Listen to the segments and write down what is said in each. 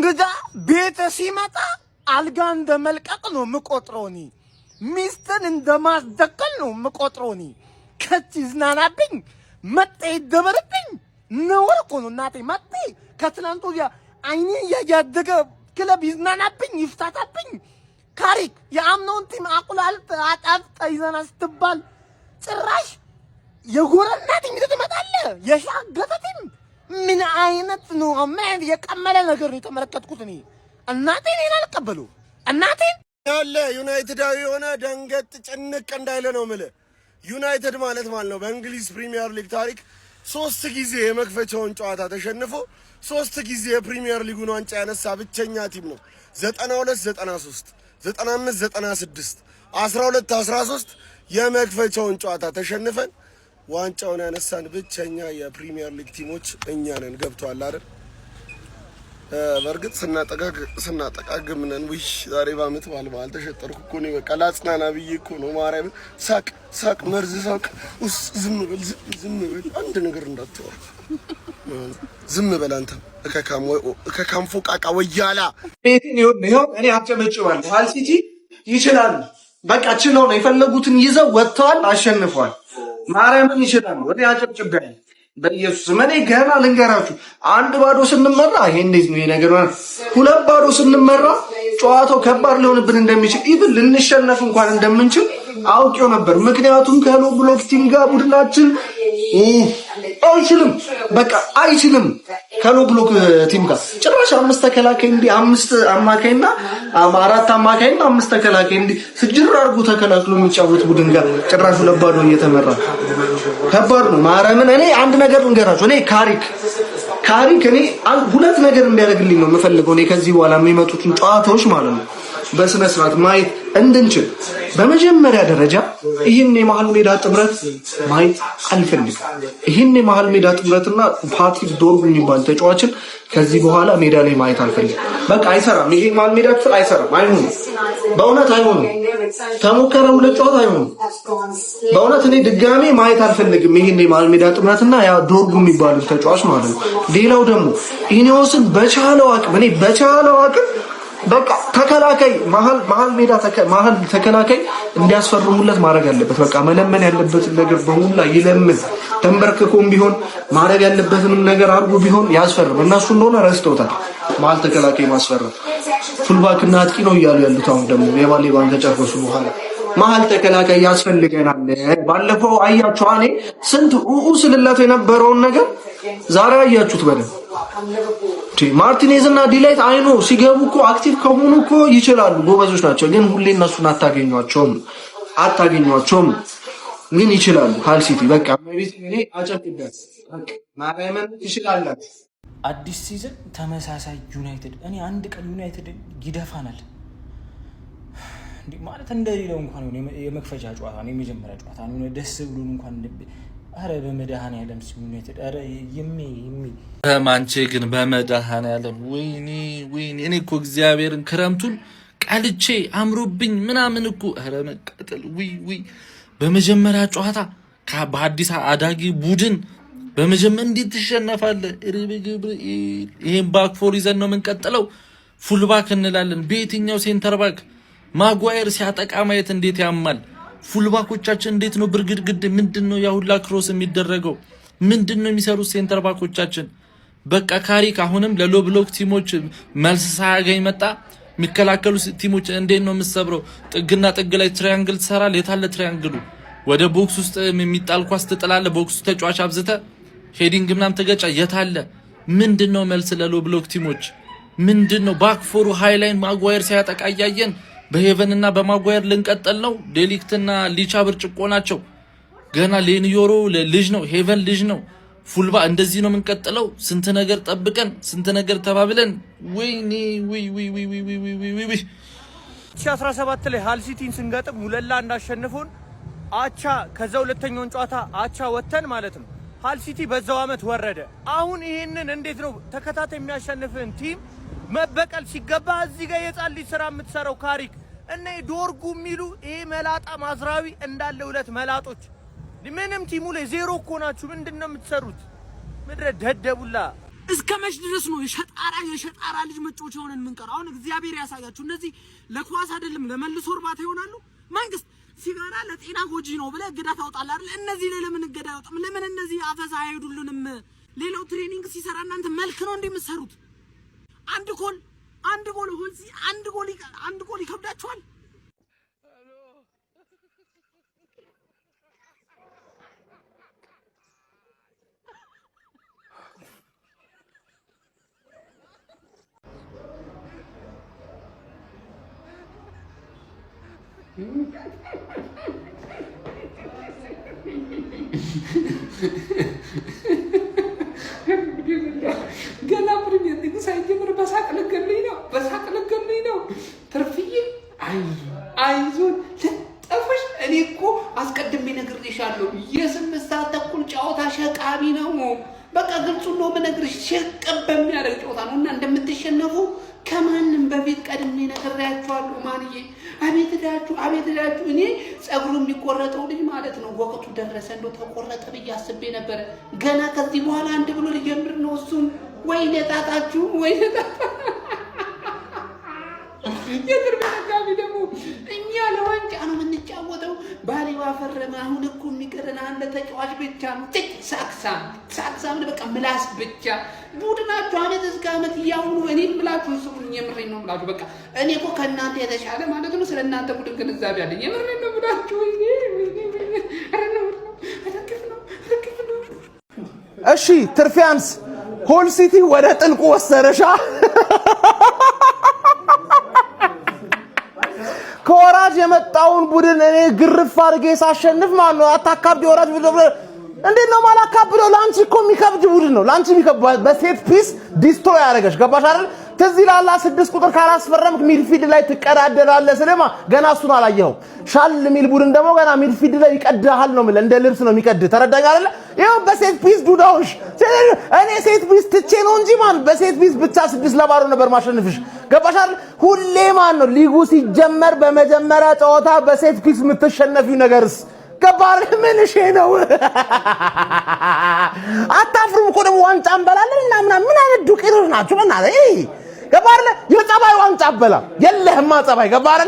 እንግዳ ቤት ሲመጣ አልጋ እንደመልቀቅ ነው የምቆጥረውኒ ሚስትን እንደማስደቀል ነው የምቆጥረውኒ ከቺ ዝናናብኝ መጤ ይደበርብኝ ነውር እኮ ነው እናቴ መጤ ከትናንቱ አይኔ ያያደገ ክለብ ይዝናናብኝ ይፍታታብኝ ካሪክ የአምኖን ቲም አቁላልት አጣፍጣ ይዘና ስትባል ጭራሽ የጎረናት እንግዲህ ትመጣለ የሻገተቲም ምን አይነት ነው አማን የቀመለ ነገር ነው የተመለከትኩት እኔ እናቴ እኔን አልቀበሉ እናቴ ያለ ዩናይትዳዊ ሆነ ደንገጥ ጭንቅ እንዳይለ ነው ማለት ዩናይትድ ማለት ነው በእንግሊዝ ፕሪሚየር ሊግ ታሪክ 3 ጊዜ የመክፈቻውን ጨዋታ ተሸንፎ 3 ጊዜ የፕሪሚየር ሊጉን ዋንጫ ያነሳ ብቸኛ ቲም ነው 92 93 95 96 12 13 የመክፈቻውን ጨዋታ ተሸንፈን ዋንጫውን ያነሳን ብቸኛ የፕሪሚየር ሊግ ቲሞች እኛ ነን ገብቷል አይደል በርግጥ ስናጠቃግም ነን ውይ ዛሬ ባመት ባልባል ተሸጠርኩ እኮ ነው በቃ ላጽናና ብዬ እኮ ነው ማርያም ሳቅ መርዝ ሳቅ ዝም ብል አንድ ነገር እንዳትወራ ዝም በል አንተ ከካም ፎቃቃ ወያላ ቤትን ይሁን እኔ አጨመጭዋለሁ ሃል ሲቲ ይችላል በቃ ችለው ነው የፈለጉትን ይዘው ወጥተዋል አሸንፈዋል ማርያምን ይችላል ወደ አጨብጭበኝ በኢየሱስ ማኔ ገና ልንገራችሁ 1-0 ስንመራ ይሄ እንዴት ነው የነገር ማለት 2-0 ስንመራ ጨዋታው ከባድ ሊሆንብን እንደሚችል ኢቭን ልንሸነፍ እንኳን እንደምንችል አውቄው ነበር ምክንያቱም ከሎ ብሎክ ቲም ጋር ቡድናችን አይችልም በቃ አይችልም ከሎ ብሎክ ቲም ጋር ጭራሽ 5 ተከላካይ እንዲ 5 አማካይና 4 አማካይና 5 ተከላካይ እንዲ ስጅር አርጉ ተከላክሎ የሚጫወት ቡድን ጋር ጭራሽ 2-0 እየተመራ ከባድ ነው ማርያምን እኔ አንድ ነገር ልንገራችሁ እኔ ካሪክ እኔ ሁለት ነገር እንዲያደርግልኝ ነው የምፈልገው እኔ ከዚህ በኋላ የሚመጡትን ጨዋታዎች ማለት ነው በስነ ስርዓት ማየት እንድንችል በመጀመሪያ ደረጃ ይሄን የመሃል ሜዳ ጥምረት ማየት አልፈልግም ይሄን የመሃል ሜዳ ጥምረትና ፓትሪክ ዶርጉ የሚባል ተጫዋችን ከዚህ በኋላ ሜዳ ላይ ማየት አልፈልግም በቃ አይሰራም ይሄ መሃል ሜዳ ክፍል አይሰራም አይሆንም በእውነት አይሆንም ተሞከረ ሁለት ጨዋታ አይሆንም በእውነት እኔ ድጋሜ ማየት አልፈልግም ይሄን የመሃል ሜዳ ጥምረትና ያ ዶርጉ የሚባል ተጫዋች ማለት ነው ሌላው ደግሞ ኢኒዮስን በቻለው አቅም በቃ ተከላካይ መሃል ሜዳ ተከላካይ እንዲያስፈርሙለት ማድረግ አለበት በቃ መለመን ያለበት ነገር በሙላ ይለምን ተንበርክኮም ቢሆን ማድረግ ያለበትንም ነገር አርጉ ቢሆን ያስፈርም እነሱ እንደሆነ ረስተውታል መሃል ተከላካይ ማስፈረም ፉልባክ እና አጥቂ ነው እያሉ ያሉት አሁን ደግሞ የባሌባን ተጨርሶ በኋላ መሃል ተከላካይ ያስፈልገናል ባለፈው አያችሁ እኔ ስንት ስለላት የነበረውን ነገር ዛሬ አያችሁት በደም ማርቲኔዝ እና ዲላይት አይኖ ሲገቡ እኮ አክቲቭ ከሆኑ እኮ ይችላሉ ጎበዞች ናቸው ግን ሁሌ እነሱን አታገኟቸውም ምን ይችላሉ ሃል ሲቲ በቃ ማለት እኔ አጨብጭበት በቃ ማርያምን ይችላል አዲስ ሲዝን ተመሳሳይ ዩናይትድ እኔ አንድ ቀን ዩናይትድ ይደፋናል እንዴ ማለት እንደሌለው እንኳን የመክፈቻ ጨዋታ ነው የመጀመሪያ ጨዋታ ነው ደስ ብሎን እንኳን አረ በመድኃኒዓለም ዩናይትድ አረ ይሜ ማንቼ ግን በመድኃኒዓለም ወይኔ እኔ እኮ እግዚአብሔርን ክረምቱን ቃልቼ አምሮብኝ ምናምን እኮ አረ መቀጠል ወይ በመጀመሪያ ጨዋታ በአዲስ አዳጊ ቡድን በመጀመሪያ እንዴት ትሸነፋለህ ይሄን ባክ ፎር ይዘን ነው የምንቀጥለው ፉልባክ እንላለን በየትኛው ሴንተር ባክ ማጓየር ሲያጠቃ ማየት እንዴት ያማል ፉልባኮቻችን እንዴት ነው ብርግድግድ ምንድነው ያሁላ ክሮስ የሚደረገው ምንድነው የሚሰሩት ሴንተር ባኮቻችን በቃ ካሪክ አሁንም ለሎ ብሎክ ቲሞች መልስ ሳያገኝ መጣ የሚከላከሉ ቲሞች እንዴት ነው የምሰብረው ጥግና ጥግ ላይ ትራያንግል ተሰራል የታለ ትራያንግሉ ወደ ቦክስ ውስጥ የሚጣል ኳስ ትጥላለ ቦክስ ተጫዋች አብዝተ ሄዲንግ ምናም ተገጫ የታለ ምንድነው መልስ ለሎ ብሎክ ቲሞች ምንድነው ባክ ፎሩ ሃይላይን ማጓየር ሲያጠቃ ያየን በሄቨን እና በማጓየር ልንቀጠል ነው ዴሊክትና ሊቻ ብርጭቆ ናቸው ገና ሌኒዮሮ ልጅ ነው ሄቨን ልጅ ነው ፉልባ እንደዚህ ነው የምንቀጥለው ስንት ነገር ጠብቀን ስንት ነገር ተባብለን ወይኔ 2017 ላይ ሃል ሲቲን ስንገጥም 2-1 አሸንፎን አቻ ከዛ ሁለተኛውን ጨዋታ አቻ ወተን ማለት ነው ሃል ሲቲ በዛው አመት ወረደ አሁን ይሄንን እንዴት ነው ተከታታይ የሚያሸንፍን ቲም መበቀል ሲገባ እዚህ ጋር የጻል ሊስራ የምትሰራው ካሪክ እና ዶርጉ የሚሉ ይሄ መላጣ ማዝራዊ እንዳለ ሁለት መላጦች ምንም ቲሙ ላይ ዜሮ እኮ ናችሁ ምንድነው የምትሰሩት ምድረ ደደቡላ እስከመች ድረስ ነው የሸጣራ ልጅ መጮቻ ሆነን ምንቀር? አሁን እግዚአብሔር ያሳያችሁ። እነዚህ ለኳስ አይደለም ለመልሶ እርባታ ይሆናሉ። መንግስት ሲጋራ ለጤና ጎጂ ነው ብለ እገዳ ታውጣለህ አይደል? እነዚህ ለምን እገዳ ያወጣም? ለምን እነዚህ አፈሳ አይሄዱልንም? ሌላው ትሬኒንግ ሲሰራ እናንተ መልክ ነው እንደምትሰሩት። አንድ ጎል ሆልሲ አንድ ጎል ይከብዳችኋል። ገና ፕሪሚየር ሊግ ሳይጀምር በሳቅ ልገሉኝ ነው። ትርፍዬ አይዞን ለጠፈሽ። እኔ እኮ አስቀድሜ ነግሬሻለሁ። የ8 ሰዓት ተኩል ጨዋታ ሸቃቢ ነው። በቃ ግልጹን ነው የምነግርሽ። ሸቀብ በሚያደርግ ጨዋታ ነው እና እንደምትሸነፉ ከማንም በፊት ቀድሜ ነግሬያችኋለሁ። ማንዬ አቤት እዳችሁ። እኔ ጸጉሩ የሚቆረጠው ልጅ ማለት ነው ወቅቱ ደረሰ። እንደው ተቆረጠ ብዬ አስቤ ነበረ። ገና ከዚህ በኋላ አንድ ብሎ ሊጀምር ነው እሱን። ወይኔ ጣጣችሁ። የድር በረጋቢ ደግሞ እኛ ለዋንጫ ነው የምንጫወተው። ባሌዋ ፈረመ። አሁን እኮ የሚቀረን አንድ ተጫዋች ብቻ ነው። ሳክሳም በቃ ምላስ ብቻ። ቡድናችሁ አመት እስከ አመት እያሁኑ እኔን ብላችሁ ስሙኝ። የምሬን ነው ብላችሁ በቃ እኔ እኮ ከእናንተ የተሻለ ማለት ነው ስለ እናንተ ቡድን ግንዛቤ አለኝ። የምሬን ነው ብላችሁ እሺ ትርፊያንስ ሆል ሲቲ ወደ ጥልቁ ወሰረሻ። ከወራጅ የመጣውን ቡድን እኔ ግርፍ አድርጌ ሳሸንፍ ማለት ነው። አታካብዲ ወራጅ ቡድን እንዴት ነው ማላካብደው? ላንቺ እኮ የሚከብድ ቡድን ነው። ላንቺ የሚከብድ በሴት ፒስ ዲስትሮይ ያደረገሽ ገባሽ አይደል? ትዝ ይላል 6 ቁጥር ካላስፈረምክ ሚድፊልድ ላይ ትቀዳደራለህ። ስለማ ገና እሱን አላየኸው። ሻል ሚል ቡድን ደግሞ ገና ሚድፊልድ ላይ ይቀድሃል ነው ማለት እንደ ልብስ ነው የሚቀድ። ተረዳኝ አይደል? ይሄው በሴት ፒስ ዱዳውሽ። እኔ ሴት ፒስ ትቼ ነው እንጂ ማን በሴት ፒስ ብቻ 6-0 ነበር ማሸነፍሽ። ገባሽ አይደል? ሁሌ ማን ነው ሊጉ ሲጀመር በመጀመሪያ ጨዋታ በሴት ፒስ የምትሸነፊው ነገርስ ገባር ምን እሺ ነው? አታፍሩም እኮ ደግሞ ዋንጫ እንበላለን እና ምን አይነት ዱቄቶች ናችሁ? እናንተ ገባር የጸባይ ዋንጫ አበላ የለህማ ጸባይ ገባር።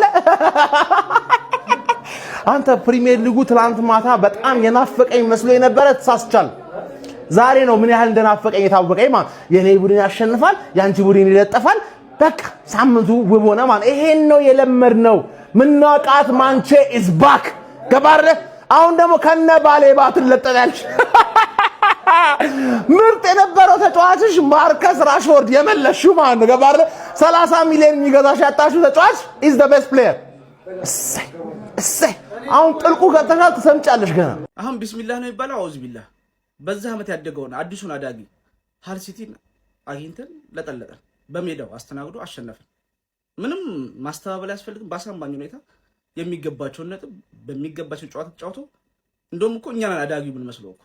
አንተ ፕሪሚየር ሊጉ ትላንት ማታ በጣም የናፈቀኝ መስሎ የነበረ ተሳስቻል። ዛሬ ነው ምን ያህል እንደናፈቀኝ የታወቀኝ። ማለት የኔ ቡድን ያሸንፋል፣ ያንቺ ቡድን ይለጠፋል። በቃ ሳምንቱ ውብ ሆነ ማለት ይሄን ነው የለመድነው። ምናቃት ማንቼ ኢዝ ባክ ገባር። አሁን ደግሞ ከነ ባሌ ባትን ለጠያልሽ ምርጥ የነበረው ተጫዋችሽ ማርከስ ራሽፎርድ የመለሽው ማለት ነው ገባር። 30 ሚሊዮን የሚገዛሽ ያጣሽው ተጫዋች ኢዝ ዘ ቤስት ፕሌየር። እሰይ አሁን ጥልቁ ገብተሻል፣ ትሰምጫለሽ ገና። አሁን ቢስሚላህ ነው ይባላል። አውዝ ቢላህ በዛ አመት ያደገውን አዲሱን አዳጊ ሃል ሲቲን አግኝተን ለጠለጠን፣ በሜዳው አስተናግዶ አሸነፈን። ምንም ማስተባበል ያስፈልግም። በአሳማኝ ሁኔታ የሚገባቸውን ነጥብ በሚገባቸው ጨዋታ ተጫውቶ እንደውም እኮ እኛን አዳጊው ምን መስለው እኮ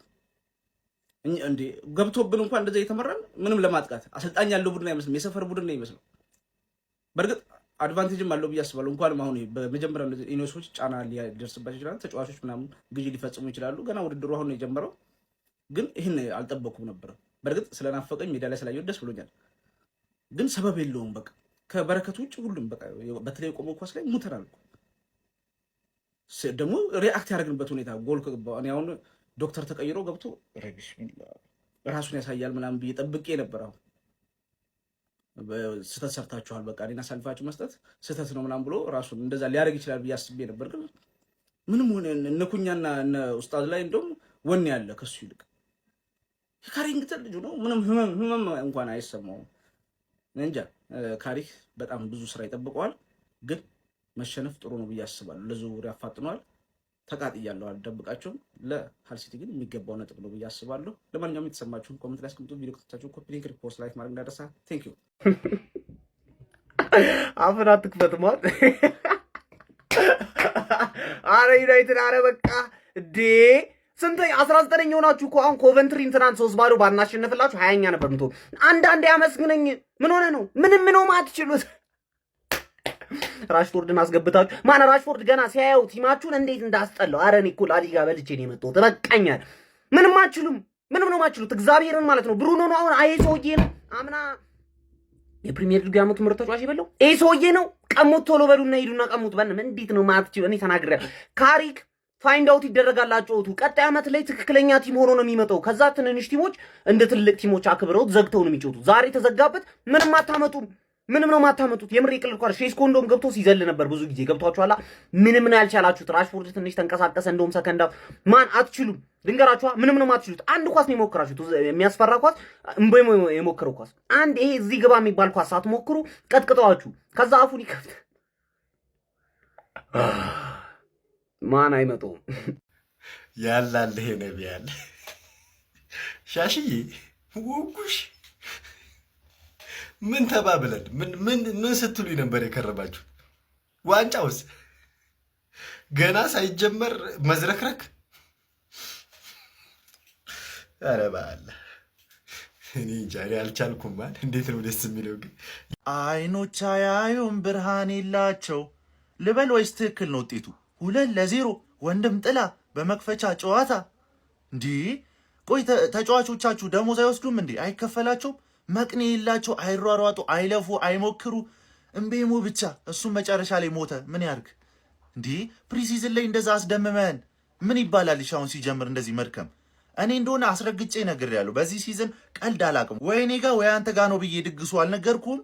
እንዴ ገብቶብን እንኳን እንደዛ እየተመራን ምንም ለማጥቃት አሰልጣኝ ያለው ቡድን አይመስልም። የሰፈር ቡድን ነው ይመስለው። በእርግጥ አድቫንቴጅም አለው ብዬ አስባለሁ። እንኳን አሁን በመጀመሪያው እንደዚህ ኢኖሶች ጫና ሊደርስባቸው ይችላል። ተጫዋቾች ምናምን ግዢ ሊፈጽሙ ይችላሉ። ገና ውድድሩ አሁን ነው የጀመረው። ግን ይህን አልጠበኩም ነበር። በእርግጥ ስለናፈቀኝ ሜዳ ላይ ስላየሁት ደስ ብሎኛል። ግን ሰበብ የለውም። በቃ ከበረከቱ ውጭ ሁሉም በቃ በተለይ ቆሞ ኳስ ላይ ሙተናል። ደግሞ ሪአክት ያደረግንበት ሁኔታ ጎል ከገባ እኔ አሁን ዶክተር ተቀይሮ ገብቶ ራሱን ያሳያል ምናምን ብዬ ጠብቄ ነበር። አሁን ስህተት ሰርታችኋል፣ በቃ እኔን አሳልፋችሁ መስጠት ስህተት ነው ምናምን ብሎ ራሱን እንደዛ ሊያደርግ ይችላል ብዬ አስቤ ነበር። ግን ምንም ሆነ እነ ኩኛና እነ ኡስታዝ ላይ እንደውም ወኔ ያለ ከሱ ይልቅ የካሪንግተን ልጁ ነው። ምንም ህመም እንኳን አይሰማውም። እንጃ ካሪክ በጣም ብዙ ስራ ይጠብቀዋል። ግን መሸነፍ ጥሩ ነው ብዬ አስባለሁ። ለዝውውር ያፋጥነዋል። ተቃጥያለሁ፣ አልደብቃቸውም። ለሃል ሲቲ ግን የሚገባው ነጥብ ነው ብዬ አስባለሁ። ለማንኛውም የተሰማችሁን ኮሜንት ላይ አስቀምጡ። ቪዲዮ ከተቻችሁ ኮፒ ሊንክ፣ ሪፖስት፣ ላይክ ማድረግ እንዳይረሳ። ቴንክ ዩ። አፍን አትክፈት ማለት አረ ዩናይትድ አረ በቃ እንዴ ስንተኛ 19ኛ ሆናችሁ እኮ አሁን ኮቨንትሪን ትናንት 3-0 ባናሸነፍላችሁ 20ኛ ነበር ምትሆ። አንዳንዴ ያመስግነኝ። ምን ሆነ ነው ምንም ነው ማትችሉት። ራሽፎርድን አስገብታችሁ ማን ራሽፎርድ ገና ሲያየው ቲማችሁን እንዴት እንዳስጠላው። አረ እኔ እኮ ላሊጋ በልቼ ነው የመጣሁት። በቃኛል። ምንም አትችሉም። ምንም ነው የማትችሉት። እግዚአብሔርን ማለት ነው። ብሩኖ ነው አሁን። አይ ሰውዬ ነው አምና የፕሪሚየር ሊግ ዓመቱ ምርጥ ተጫዋች ይበለው ይሄ ሰውዬ ነው። ቀሙት፣ ቶሎ በሉና ሂዱና ቀሙት። እንዴት ነው ማትችሉ? እኔ ተናግሬያለሁ። ካሪክ ፋይንድ አውት ይደረጋላችሁ። ቀጣይ ዓመት ላይ ትክክለኛ ቲም ሆኖ ነው የሚመጣው። ከዛ ትንንሽ ቲሞች እንደ ትልቅ ቲሞች አክብረውት ዘግተው ነው የሚጫወቱት። ዛሬ ተዘጋበት። ምንም አታመጡም። ምንም ነው ማታመጡት። የምር ይቅል እንኳን ሼስኮ እንደውም ገብቶ ሲዘል ነበር ብዙ ጊዜ ገብቷችኋላ። ምንም ነው ያልቻላችሁት። ራሽፎርድ ትንሽ ተንቀሳቀሰ እንደውም ሰከንዳ ማን አትችሉም። ልንገራችኋ ምንም ነው ማትችሉት። አንድ ኳስ ነው የሞከራችሁት፣ የሚያስፈራ ኳስ እምቦይ የሞከረው ኳስ አንድ ይሄ እዚህ ግባ የሚባል ኳስ አትሞክሩ። ቀጥቅጠዋችሁ ከዛ አፉን ይከፍት ማን አይመጣውም። ያላል ይሄ ነብያል ሻሽዬ ወጉሽ ምን ተባብለን ምን ስትሉኝ ነበር የከረባችሁ? ዋንጫውስ ገና ሳይጀመር መዝረክረክ። ኧረ በአለ እኔ እንጃ አልቻልኩም። ማለት እንዴት ነው ደስ የሚለው ግን። አይኖች አያዩም ብርሃን የላቸው ልበል ወይስ ትክክል ነው ውጤቱ? 2-0 ወንድም ጥላ በመክፈቻ ጨዋታ። እንዲህ ቆይ ተጫዋቾቻችሁ ደሞዝ አይወስዱም እንዴ? አይከፈላቸውም? መቅኔ የላቸው፣ አይሯሯጡ፣ አይለፉ፣ አይሞክሩ። እምቤሙ ብቻ እሱም መጨረሻ ላይ ሞተ። ምን ያርግ እንዲህ ፕሪሲዝን ላይ እንደዛ አስደምመን ምን ይባላል? አሁን ሲጀምር እንደዚህ መድከም። እኔ እንደሆነ አስረግጬ ነግሬያለሁ። በዚህ ሲዝን ቀልድ አላቅም። ወይ እኔ ጋ ወይ አንተ ጋ ነው ብዬ ድግሱ አልነገርኩም?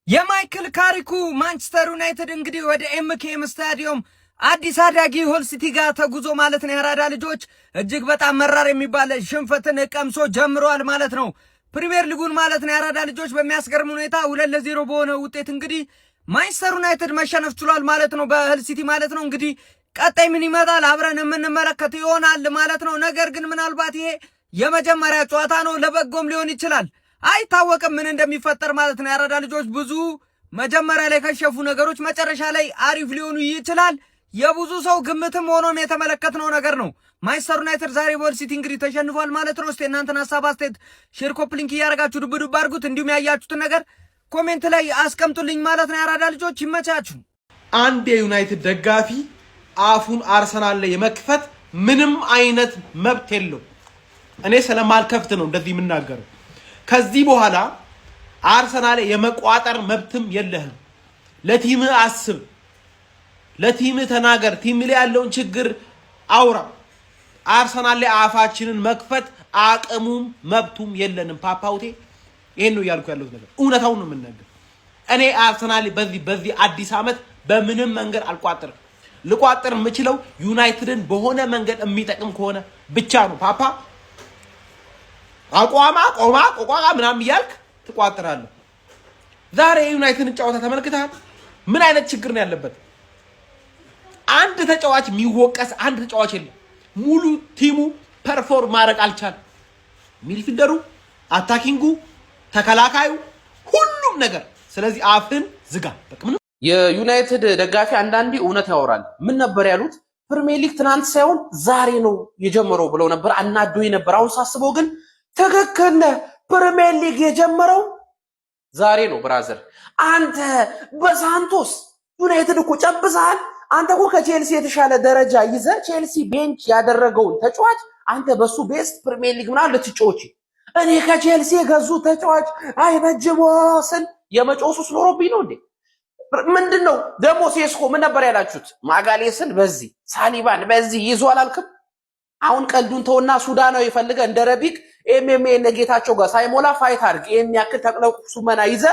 የማይክል ካሪኩ ማንቸስተር ዩናይትድ እንግዲህ ወደ ኤምኬኤም ስታዲየም አዲስ አዳጊ ሆል ሲቲ ጋር ተጉዞ ማለት ነው የአራዳ ልጆች እጅግ በጣም መራር የሚባል ሽንፈትን ቀምሶ ጀምረዋል ማለት ነው ፕሪሚየር ሊጉን ማለት ነው። የአራዳ ልጆች በሚያስገርም ሁኔታ 2-0 በሆነ ውጤት እንግዲህ ማንቸስተር ዩናይትድ መሸነፍ ችሏል ማለት ነው በሁል ሲቲ ማለት ነው። እንግዲህ ቀጣይ ምን ይመጣል አብረን የምንመለከት ይሆናል ማለት ነው። ነገር ግን ምናልባት ይሄ የመጀመሪያ ጨዋታ ነው፣ ለበጎም ሊሆን ይችላል፣ አይታወቅም ምን እንደሚፈጠር ማለት ነው። የአራዳ ልጆች ብዙ መጀመሪያ ላይ ከሸፉ ነገሮች መጨረሻ ላይ አሪፍ ሊሆኑ ይችላል። የብዙ ሰው ግምትም ሆኖም የተመለከትነው ነገር ነው። ማንቸስተር ዩናይትድ ዛሬ በሁል ሲቲ እንግዲህ ተሸንፏል ማለት ነው። እስቲ እናንተን ሀሳብ አስተያየት ሼር ኮፕ ሊንክ እያደረጋችሁ ዱብ ዱብ አድርጉት። እንዲሁም ያያችሁትን ነገር ኮሜንት ላይ አስቀምጡልኝ ማለት ነው። የአራዳ ልጆች ይመቻችሁ። አንድ የዩናይትድ ደጋፊ አፉን አርሰናል ላይ የመክፈት ምንም አይነት መብት የለው። እኔ ስለማልከፍት ነው እንደዚህ የምናገረው። ከዚህ በኋላ አርሰናል ላይ የመቋጠር መብትም የለህም። ለቲም አስብ፣ ለቲም ተናገር፣ ቲም ላይ ያለውን ችግር አውራ። አርሰናል ላይ አፋችንን መክፈት አቅሙም መብቱም የለንም። ፓፓውቴ ይሄን ነው እያልኩ ያለሁት ነገር፣ እውነታውን ነው የምናገር። እኔ አርሰናል በዚህ አዲስ ዓመት በምንም መንገድ አልቋጥርም። ልቋጥር የምችለው ዩናይትድን በሆነ መንገድ የሚጠቅም ከሆነ ብቻ ነው። ፓፓ ቆቋ ምናምን እያልክ ትቋጥራለህ። ዛሬ የዩናይትድን ጨዋታ ተመልክተሃል? ምን አይነት ችግር ነው ያለበት? አንድ ተጫዋች የሚወቀስ አንድ ተጫዋች የለም። ሙሉ ቲሙ ፐርፎርም ማድረግ አልቻለም። ሚድፊልደሩ፣ አታኪንጉ፣ ተከላካዩ፣ ሁሉም ነገር። ስለዚህ አፍን ዝጋ። የዩናይትድ ደጋፊ አንዳንዴ እውነት ያወራል። ምን ነበር ያሉት? ፕሪሚየር ሊግ ትናንት ሳይሆን ዛሬ ነው የጀመረው ብለው ነበር። አናዶኝ ነበር። አሁን ሳስበው ግን ትክክል ነህ። ፕሪሚየር ሊግ የጀመረው ዛሬ ነው ብራዘር። አንተ በሳንቶስ ዩናይትድ እኮ ጨብሰሃል። አንተ እኮ ከቼልሲ የተሻለ ደረጃ ይዘህ ቼልሲ ቤንች ያደረገውን ተጫዋች አንተ በሱ ቤስት ፕሪሚየር ሊግ ምናምን ልትጮች። እኔ ከቼልሲ የገዙ ተጫዋች አይበጅሞ ስል የመጮሱ ስኖሮብኝ ነው እንዴ? ምንድነው ደግሞ? ሴስኮ ምን ነበር ያላችሁት? ማጋሌስን በዚህ ሳሊባን በዚህ ይዞ አላልክም? አሁን ቀልዱን ተውና ሱዳናዊ ፈልገ እንደ ረቢክ ኤምኤምኤ ነገታቸው ጋር ሳይሞላ ፋይት አድርግ። የሚያክል ተቅለው ሱመና ይዘ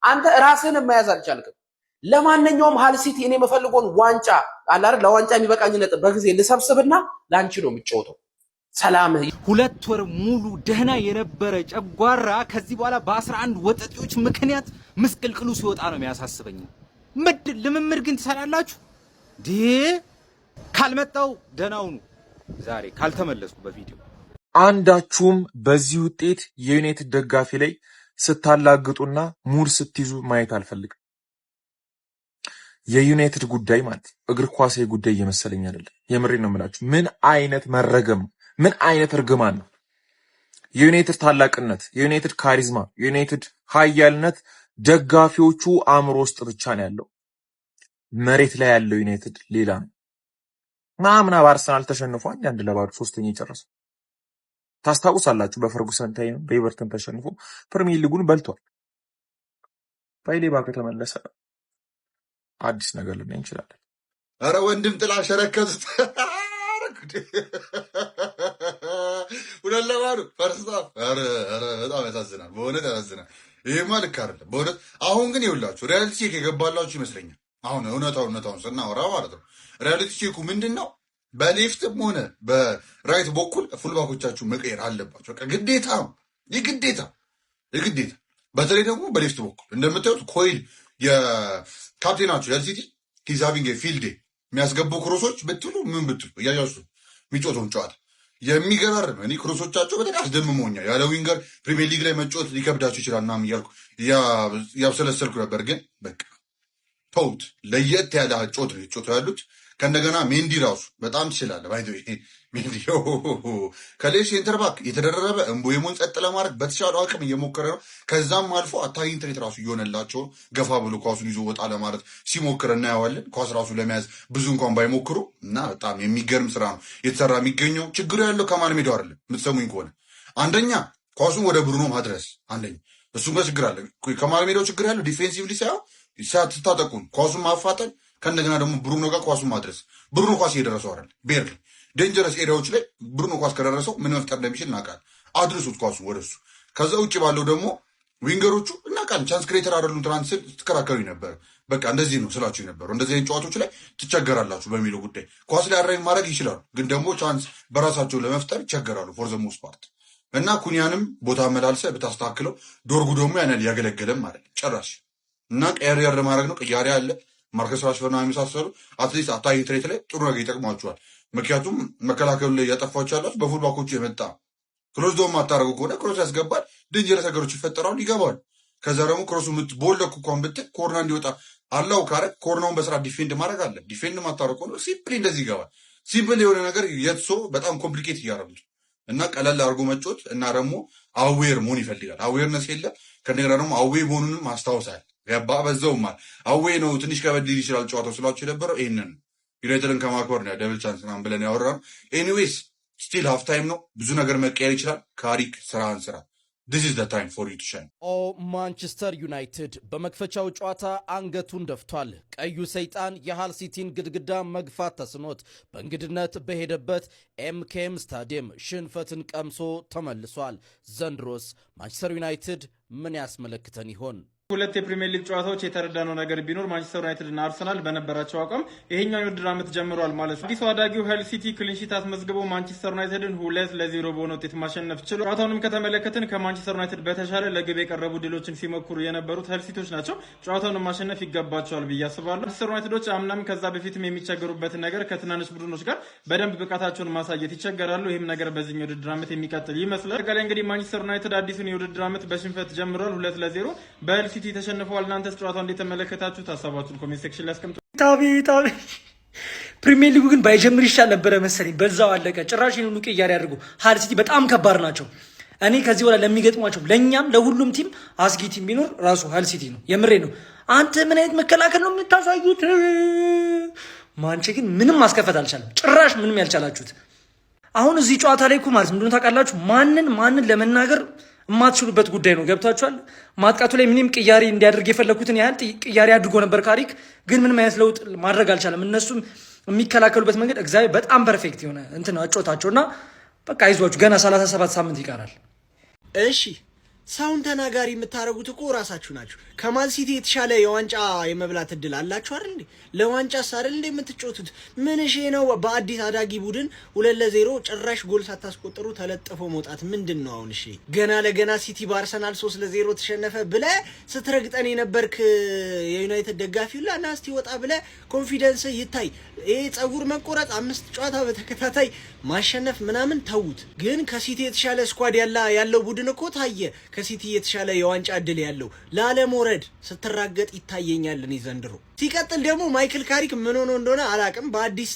አንተ ራስህን መያዝ አልቻልክም። ለማንኛውም ሃል ሲቲ እኔ የምፈልገውን ዋንጫ አለ አይደል? ለዋንጫ የሚበቃኝ ነጥብ በጊዜ ልሰብስብና ላንቺ ነው የምጫወተው። ሰላም 2 ወር ሙሉ ደህና የነበረ ጨጓራ ከዚህ በኋላ በ11 ወጠጤዎች ምክንያት ምስቅልቅሉ ሲወጣ ነው የሚያሳስበኝ። ልምምድ ግን ትሰራላችሁ ዲ ካልመጣው ደህናውኑ ዛሬ ካልተመለስኩ በቪዲዮ አንዳችሁም በዚህ ውጤት የዩናይትድ ደጋፊ ላይ ስታላግጡና ሙድ ስትይዙ ማየት አልፈልግም። የዩናይትድ ጉዳይ ማለት እግር ኳሳዊ ጉዳይ እየመሰለኝ አይደለም። የምሬን ነው የምላችሁ። ምን አይነት መረገም፣ ምን አይነት እርግማን ነው! የዩናይትድ ታላቅነት፣ የዩናይትድ ካሪዝማ፣ የዩናይትድ ኃያልነት ደጋፊዎቹ አእምሮ ውስጥ ብቻ ነው ያለው። መሬት ላይ ያለው ዩናይትድ ሌላ ነው። ምናምን በአርሰናል ተሸንፏል። 1-0 ሶስተኛ የጨረሰው ታስታውሳላችሁ። በፈርጉሰን ታይም በኤቨርተን ተሸንፎ ፕሪሚየር ሊጉን በልቷል። ባይሌባ ከተመለሰ አዲስ ነገር ልናይ እንችላለን። አረ ወንድም ጥላ ሸረከቱት። ሁለት ለባዶ ፈርስታ። አረ በጣም ያሳዝናል፣ በእውነት ያሳዝናል። ይሄማ ልክ አይደለም በእውነት። አሁን ግን ይኸውላችሁ ሪያሊቲ ቼክ የገባላችሁ ይመስለኛል። አሁን እውነታውን ስናወራ ማለት ነው። ሪያሊቲ ቼኩ ምንድን ነው? በሌፍትም ሆነ በራይት በኩል ፉልባኮቻችሁ መቀየር አለባቸው። በቃ ግዴታ ነው፣ የግዴታ በተለይ ደግሞ በሌፍት በኩል እንደምታዩት ኮይል የካፕቴናችሁ የሲቲ ሂዝ ሃቪንግ ኤ ፊልድ ዴይ የሚያስገቡ ክሮሶች ብትሉ ምን ብትሉ እያያችሁ የሚጮተውን ጨዋታ የሚገራርም እኔ ክሮሶቻቸው በጣም አስደምሞኛል። ያለ ዊንገር ፕሪሚየር ሊግ ላይ መጫወት ሊከብዳችሁ ይችላል ምናምን እያልኩ ያብሰለሰልኩ ነበር። ግን በቃ ተውት፣ ለየት ያለ ጮት ነው የጮተው ያሉት። ከእንደገና ሜንዲ ራሱ በጣም ትችላለ። ሜንዲ ከሌላ ሴንተር ባክ የተደረበ እምቦየሞን ጸጥ ለማድረግ በተሻለው አቅም እየሞከረ ነው። ከዛም አልፎ አታኪንግ ትሬት ራሱ እየሆነላቸው ገፋ ብሎ ኳሱን ይዞ ወጣ ለማለት ሲሞክር እናየዋለን። ኳስ ራሱ ለመያዝ ብዙ እንኳን ባይሞክሩ እና በጣም የሚገርም ስራ ነው የተሰራ የሚገኘው። ችግሩ ያለው ከማል ሜዳው አይደለም። የምትሰሙኝ ከሆነ አንደኛ ኳሱን ወደ ብሩኖ ማድረስ አንደኛ እሱ ጋር ችግር አለ። ከማል ሜዳው ችግር ያለው ዲፌንሲቭሊ ሳይሆን ሳትታጠቁን ኳሱን ማፋጠን ከእንደገና ደግሞ ብሩኖ ጋር ኳሱን ማድረስ። ብሩኖ ኳስ እየደረሰው አይደል ቤርሊ ዴንጀረስ ኤሪያዎች ላይ ብሩኖ ኳስ ከደረሰው ምን መፍጠር እንደሚችል እናውቃለን። አድርሱት ኳሱን ወደሱ። ከዛ ውጭ ባለው ደግሞ ዊንገሮቹ እናውቃለን ቻንስ ክሬተር አይደሉም። ትናንት ስትከራከሩ ነበር። በቃ እንደዚህ ነው ስላችሁ የነበረው። እንደዚህ አይነት ጨዋታዎች ላይ ትቸገራላችሁ በሚለው ጉዳይ ኳስ ላይ አራይን ማድረግ ይችላሉ፣ ግን ደግሞ ቻንስ በራሳቸው ለመፍጠር ይቸገራሉ ፎር ዘ ሞስት ፓርት። እና ኩኒያንም ቦታ መላልሰ ብታስተካክለው ዶርጉ ደግሞ ያንን ያገለገለም ማለት ጨራሽ እና ቀየር ማድረግ ነው። ቅያሬ አለ ማርከስ ራሽፈርድ የሚመሳሰሉ አትሊስት አታኪንግ ትሬት ላይ ጥሩ ነገር ይጠቅሟቸዋል። ምክንያቱም መከላከሉ ላይ ያጠፋቸው ያላችሁ በፉልባኮቹ የመጣ ክሮስ ደግሞ ማታረጉ ከሆነ ክሮስ ያስገባል፣ ድንጀረስ ነገሮች ይፈጠራሉ፣ ይገባል። ከዛ ደግሞ ክሮሱ ቦለኩ እንኳን ብትል ኮርና እንዲወጣ አላው ካረግ ኮርናውን በስራ ዲፌንድ ማድረግ አለ። ዲፌንድ ማታረግ ከሆነ ሲምፕሊ እንደዚህ ይገባል። ሲምፕል የሆነ ነገር የትሶ በጣም ኮምፕሊኬት እያደረጉት እና ቀለል አድርጎ መጮት እና ደግሞ አዌር መሆን ይፈልጋል። አዌርነስ የለም። ከነገራ ደግሞ አዌ መሆኑንም አስታውሳል። ያባ በዛውም አዌ ነው ትንሽ ከበድ ሊል ይችላል ጨዋታው ስላችሁ የነበረው ይሄንን ዩናይትድን ከማክበር ነው ደብል ቻንስ ምናምን ብለን ያወራነው። ኤኒዌይስ ስቲል ሃፍ ታይም ነው፣ ብዙ ነገር መቀየር ይችላል። ካሪክ ስራህን ስራ። This is the time for you to shine. ማንቸስተር ዩናይትድ በመክፈቻው ጨዋታ አንገቱን ደፍቷል። ቀዩ ሰይጣን የሃል ሲቲን ግድግዳ መግፋት ተስኖት በእንግድነት በሄደበት ኤምኬኤም ስታዲየም ሽንፈትን ቀምሶ ተመልሷል። ዘንድሮስ ማንቸስተር ዩናይትድ ምን ያስመለክተን ይሆን? ሁለት የፕሪሚየር ሊግ ጨዋታዎች የተረዳነው ነገር ቢኖር ማንቸስተር ዩናይትድ እና አርሰናል በነበራቸው አቋም ይሄኛው የውድድር ዓመት ጀምሯል ማለት ነው። አዲሱ አዳጊው ሄል ሲቲ ክሊንሺት አስመዝግቦ ማንቸስተር ዩናይትድን 2-0 በሆነ ውጤት ማሸነፍ ችሏል። ጨዋታውንም ከተመለከትን ከማንቸስተር ዩናይትድ በተሻለ ለግብ የቀረቡ ድሎችን ሲሞክሩ የነበሩት ሄል ሲቲዎች ናቸው። ጨዋታውን ማሸነፍ ይገባቸዋል ብዬ አስባለሁ። ማንቸስተር ዩናይትዶች አምናም ከዛ በፊትም የሚቸገሩበትን ነገር ከትናንሽ ቡድኖች ጋር በደንብ ብቃታቸውን ማሳየት ይቸገራሉ። ይህም ነገር በዚህኛው የውድድር ዓመት የሚቀጥል ይመስላል። ጋር እንግዲህ ማንቸስተር ዩናይትድ አዲሱን የውድድር ዓመት በሽንፈት ጀምሯል። 2-0 በሄል ሲቲ ተሸንፈዋል። እናንተስ ጨዋታው እንዴት ተመለከታችሁት? ሀሳባችሁን ኮሜንት ሴክሽን ላይ አስቀምጡ። ፕሪሚየር ሊጉ ግን ባይጀምር ይሻል ነበረ መሰለኝ። በዛው አለቀ። ጭራሽ ይሄን ሁሉ ቅያሬ አድርጎ ሃል ሲቲ በጣም ከባድ ናቸው። እኔ ከዚህ በኋላ ለሚገጥሟቸው ለኛም ለሁሉም ቲም አስጊ ቲም ቢኖር ራሱ ሃል ሲቲ ነው። የምሬ ነው። አንተ ምን አይነት መከላከል ነው የምታሳዩት? ማንቼ ግን ምንም ማስከፈት አልቻለም። ጭራሽ ምንም ያልቻላችሁት አሁን እዚህ ጨዋታ ላይ እኮ ማለት ምንድነው ታውቃላችሁ? ማንን ለመናገር የማትችሉበት ጉዳይ ነው። ገብታችኋል? ማጥቃቱ ላይ ምንም ቅያሬ እንዲያደርግ የፈለኩትን ያህል ቅያሬ አድርጎ ነበር ካሪክ፣ ግን ምንም አይነት ለውጥ ማድረግ አልቻለም። እነሱም የሚከላከሉበት መንገድ እግዚአብሔር በጣም ፐርፌክት የሆነ እንትን አጮታቸውና በቃ አይዟችሁ ገና 37 ሳምንት ይቀራል። እሺ ሳውን ተናጋሪ የምታረጉት እኮ ራሳችሁ ናችሁ። ከማን ሲቲ የተሻለ የዋንጫ የመብላት እድል አላችሁ አይደል እንዴ? ለዋንጫስ አይደል እንዴ የምትጮቱት? ምን እሺ ነው በአዲስ አዳጊ ቡድን 2-0 ጭራሽ ጎል ሳታስቆጥሩ ተለጥፎ መውጣት ምንድን ነው አሁን? እሺ ገና ለገና ሲቲ በአርሰናል 3-0 ተሸነፈ ብለ ስትረግጠን የነበርክ የዩናይትድ ደጋፊ ሁላ እና እስቲ ወጣ ብለ ኮንፊደንስ ይታይ። ይሄ ጸጉር መቆረጥ 5 ጨዋታ በተከታታይ ማሸነፍ ምናምን ተውት። ግን ከሲቲ የተሻለ ስኳድ ያለው ቡድን እኮ ታየ። ከሲቲ የተሻለ የዋንጫ እድል ያለው ላለመውረድ ስትራገጥ ይታየኛል እኔ ዘንድሮ። ሲቀጥል ደግሞ ማይክል ካሪክ ምን ሆኖ እንደሆነ አላቅም፣ በአዲስ